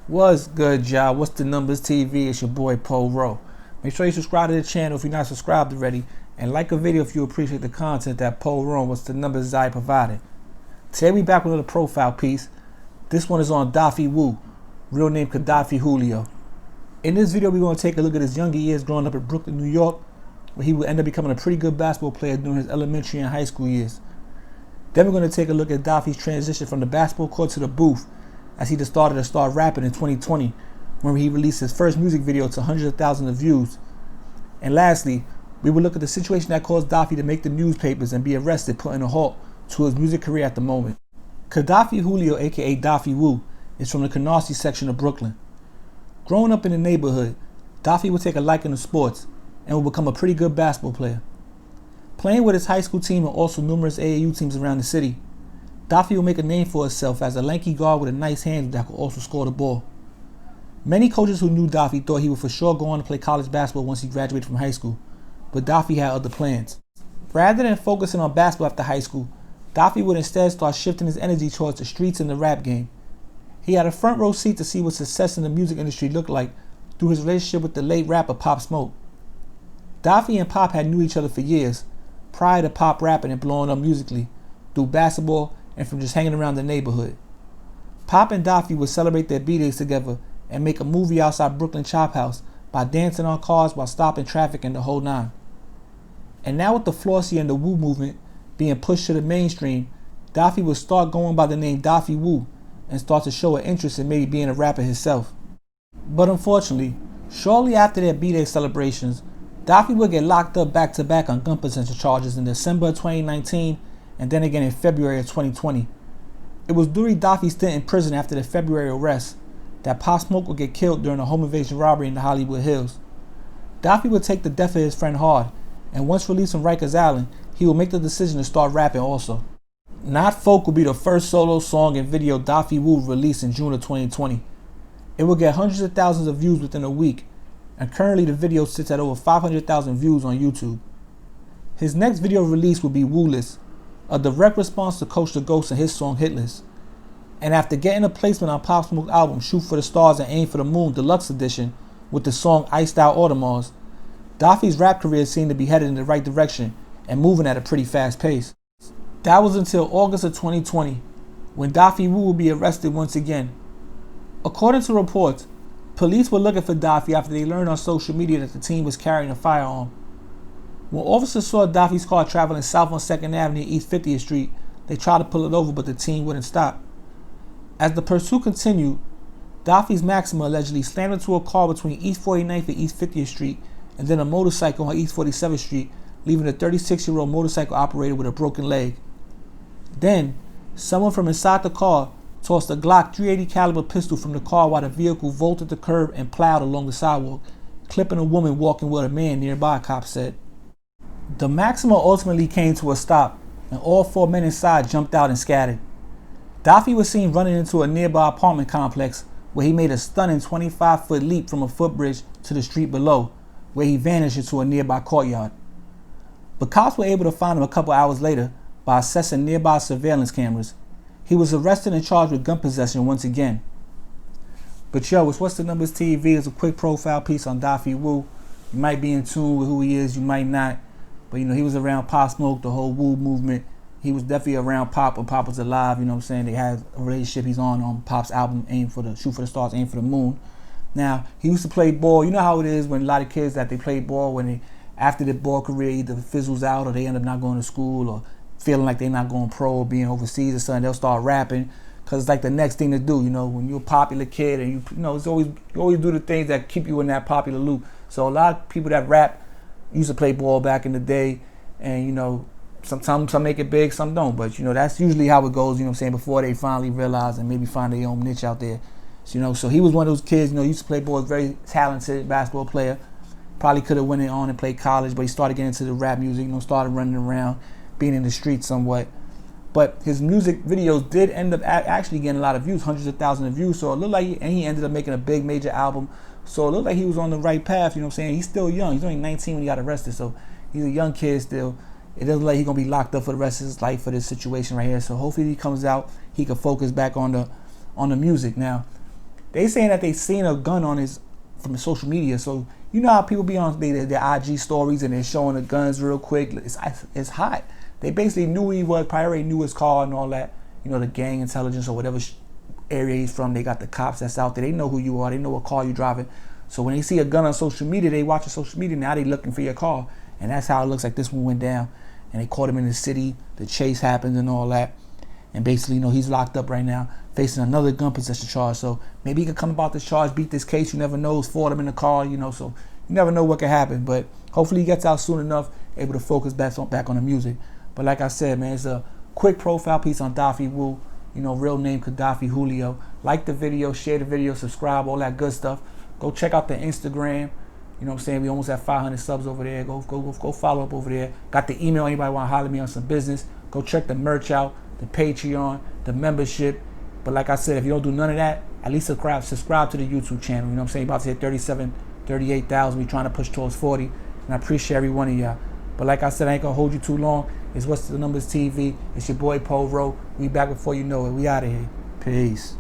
What's good, y'all? What's the numbers TV? It's your boy Poe Rowe. Make sure you subscribe to the channel if you're not subscribed already, and like a video if you appreciate the content that Poe Rowe, What's the Numbers I provided. Today we back with another profile piece. This one is on Dafi Wu, real name Dafi Julio. In this video we're going to take a look at his younger years growing up in Brooklyn, New York, where he would end up becoming a pretty good basketball player during his elementary and high school years. Then we're going to take a look at Dafi's transition from the basketball court to the booth, as he decided to start rapping in 2020, when he released his first music video to hundreds of thousands of views. And lastly, we will look at the situation that caused Dafi to make the newspapers and be arrested, putting a halt to his music career at the moment. Dafi Julio, aka Dafi Wu, is from the Canarsie section of Brooklyn. Growing up in the neighborhood, Dafi would take a liking to sports and would become a pretty good basketball player. Playing with his high school team and also numerous AAU teams around the city, Dafi will make a name for himself as a lanky guard with a nice handle that could also score the ball. Many coaches who knew Dafi thought he would for sure go on to play college basketball once he graduated from high school, but Dafi had other plans. Rather than focusing on basketball after high school, Dafi would instead start shifting his energy towards the streets and the rap game. He had a front row seat to see what success in the music industry looked like through his relationship with the late rapper Pop Smoke. Dafi and Pop had knew each other for years, prior to Pop rapping and blowing up musically, through basketball and from just hanging around the neighborhood. Pop and Dafi would celebrate their B-days together and make a movie outside Brooklyn Chop House by dancing on cars while stopping traffic and the whole nine. And now with the Flossy and the Wu movement being pushed to the mainstream, Dafi would start going by the name Dafi Wu and start to show an interest in maybe being a rapper himself. But unfortunately, shortly after their B-day celebrations, Dafi would get locked up back-to-back on gun possession charges in December 2019 and then again in February of 2020. It was during Dafi's stint in prison after the February arrest that Pop Smoke would get killed during a home invasion robbery in the Hollywood Hills. Dafi would take the death of his friend hard, and once released from Rikers Island, he would make the decision to start rapping also. Not Folk would be the first solo song and video Dafi Wu released in June of 2020. It would get hundreds of thousands of views within a week, and currently the video sits at over 500,000 views on YouTube. His next video release would be Wooless, a direct response to Coach the Ghost and his song Hitless. And after getting a placement on Pop Smoke's album Shoot for the Stars and Aim for the Moon Deluxe Edition with the song Iced Out Audemars, Dafi's rap career seemed to be headed in the right direction and moving at a pretty fast pace. That was until August of 2020, when Dafi Wu would be arrested once again. According to reports, police were looking for Dafi after they learned on social media that the team was carrying a firearm. When officers saw Dafi's car traveling south on 2nd Avenue and East 50th Street, they tried to pull it over, but the team wouldn't stop. As the pursuit continued, Dafi's Maxima allegedly slammed into a car between East 49th and East 50th Street and then a motorcycle on East 47th Street, leaving a 36-year-old motorcycle operator with a broken leg. Then, someone from inside the car tossed a Glock 380 caliber pistol from the car while the vehicle vaulted the curb and plowed along the sidewalk, clipping a woman walking with a man nearby, cops said. The Maxima ultimately came to a stop, and all four men inside jumped out and scattered. Dafi was seen running into a nearby apartment complex where he made a stunning 25-foot leap from a footbridge to the street below, where he vanished into a nearby courtyard. But cops were able to find him a couple hours later by assessing nearby surveillance cameras. He was arrested and charged with gun possession once again. But yo, it's What's the Numbers TV is a quick profile piece on Dafi Wu. You might be in tune with who he is, you might not. But you know, he was around Pop Smoke, the whole Wu movement. He was definitely around Pop when Pop was alive, you know what I'm saying? They had a relationship. He's on Pop's album, Shoot for the Stars, Aim for the Moon. Now, he used to play ball. You know how it is when a lot of kids that they play ball, when they, after their ball career either fizzles out or they end up not going to school or feeling like they're not going pro or being overseas or something, they'll start rapping because it's like the next thing to do, you know, when you're a popular kid and you know, it's always, you always do the things that keep you in that popular loop. So a lot of people that rap used to play ball back in the day, and you know, sometimes some make it big, some don't, but you know, that's usually how it goes, you know what I'm saying, before they finally realize and maybe find their own niche out there. So, you know, so he was one of those kids, you know, used to play ball, very talented basketball player, probably could have went on and played college, but he started getting into the rap music, you know, started running around, being in the streets somewhat. But his music videos did end up actually getting a lot of views, hundreds of thousands of views, so it looked like, and he ended up making a big major album. So it looked like he was on the right path, you know what I'm saying? He's still young. He's only 19 when he got arrested, so he's a young kid still. It doesn't look like he's going to be locked up for the rest of his life for this situation right here. So hopefully he comes out, he can focus back on the music. Now, They saying that they seen a gun on his from his social media. So you know how people be on their IG stories and they're showing the guns real quick. It's hot. They basically knew who he was, probably already knew his car and all that. You know, the gang intelligence or whatever area he's from. They got the cops that's out there. They know who you are. They know what car you driving. So when they see a gun on social media, they watch social media. Now they looking for your car. And that's how it looks like this one went down. And they caught him in the city. The chase happened and all that. And basically, you know, he's locked up right now, facing another gun possession charge. So maybe he could come about this charge, beat this case. You never know. It's for him in the car, you know. So you never know what could happen. But hopefully he gets out soon enough, able to focus back on the music. But like I said, man, it's a quick profile piece on Dafi Wu. You know, real name Gaddafi Julio. Like the video, share the video, subscribe, all that good stuff. Go check out the Instagram. You know what I'm saying? We almost have 500 subs over there. Go follow up over there. Got the email. Anybody want to holler at me on some business? Go check the merch out, the Patreon, the membership. But like I said, if you don't do none of that, at least subscribe to the YouTube channel. You know what I'm saying? About to hit 37, 38,000. We trying to push towards 40. And I appreciate every one of y'all. But like I said, I ain't going to hold you too long. It's What's the Numbers TV. It's your boy, Po Ro. We back before you know it. We out of here. Peace.